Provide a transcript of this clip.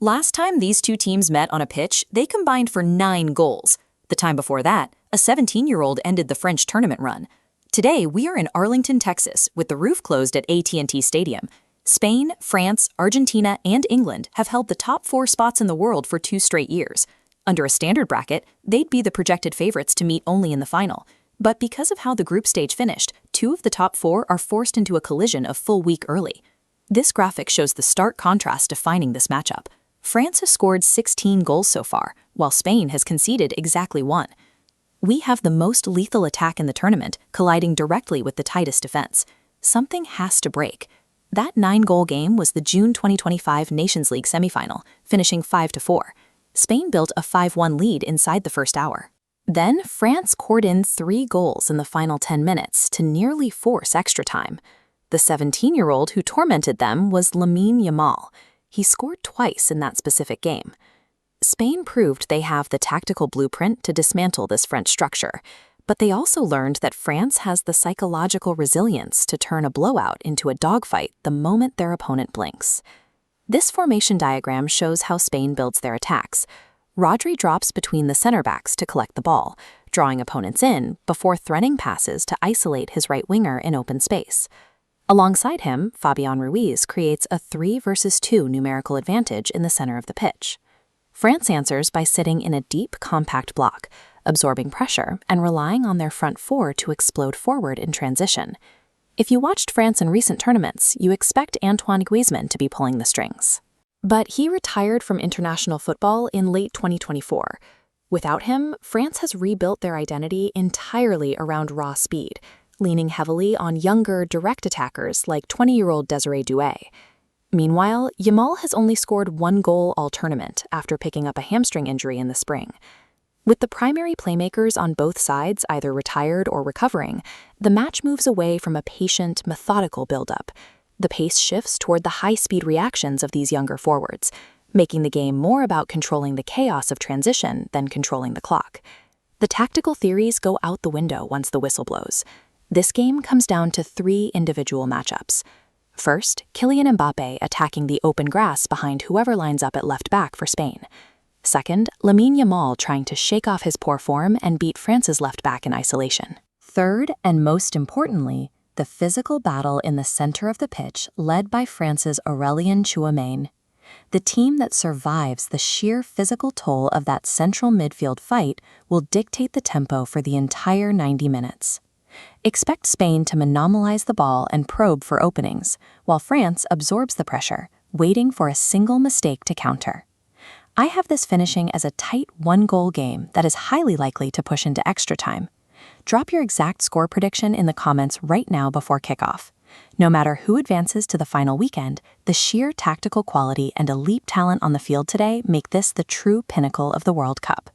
Last time these two teams met on a pitch, they combined for 9 goals. The time before that, a 17-year-old ended the French tournament run. Today, we are in Arlington, Texas, with the roof closed at AT&T Stadium. Spain, France, Argentina, and England have held the top 4 spots in the world for 2 straight years. Under a standard bracket, they'd be the projected favorites to meet only in the final. But because of how the group stage finished, 2 of the top 4 are forced into a collision a full week early. This graphic shows the stark contrast defining this matchup. France has scored 16 goals so far, while Spain has conceded exactly 1. We have the most lethal attack in the tournament, colliding directly with the tightest defense. Something has to break. That 9-goal game was the June 2025 Nations League semifinal, finishing 5-4. Spain built a 5-1 lead inside the first hour. Then, France poured in 3 goals in the final 10 minutes to nearly force extra time. The 17-year-old who tormented them was Lamine Yamal. He scored twice in that specific game. Spain proved they have the tactical blueprint to dismantle this French structure, but they also learned that France has the psychological resilience to turn a blowout into a dogfight the moment their opponent blinks. This formation diagram shows how Spain builds their attacks. Rodri drops between the center backs to collect the ball, drawing opponents in before threading passes to isolate his right winger in open space. Alongside him, Fabian Ruiz creates a 3 versus 2 numerical advantage in the center of the pitch. France answers by sitting in a deep, compact block, absorbing pressure and relying on their front 4 to explode forward in transition. If you watched France in recent tournaments, you expect Antoine Griezmann to be pulling the strings. But he retired from international football in late 2024. Without him, France has rebuilt their identity entirely around raw speed, leaning heavily on younger, direct attackers like 20-year-old Désiré Doué. Meanwhile, Yamal has only scored 1 goal all tournament after picking up a hamstring injury in the spring. With the primary playmakers on both sides either retired or recovering, the match moves away from a patient, methodical build-up. The pace shifts toward the high-speed reactions of these younger forwards, making the game more about controlling the chaos of transition than controlling the clock. The tactical theories go out the window once the whistle blows. This game comes down to 3 individual matchups. First, Kylian Mbappé attacking the open grass behind whoever lines up at left back for Spain. Second, Lamine Yamal trying to shake off his poor form and beat France's left back in isolation. Third, and most importantly, the physical battle in the center of the pitch led by France's Aurélien Tchouameni. The team that survives the sheer physical toll of that central midfield fight will dictate the tempo for the entire 90 minutes. Expect Spain to monopolize the ball and probe for openings, while France absorbs the pressure, waiting for a single mistake to counter. I have this finishing as a tight 1-goal game that is highly likely to push into extra time. Drop your exact score prediction in the comments right now before kickoff. No matter who advances to the final weekend, the sheer tactical quality and elite talent on the field today make this the true pinnacle of the World Cup.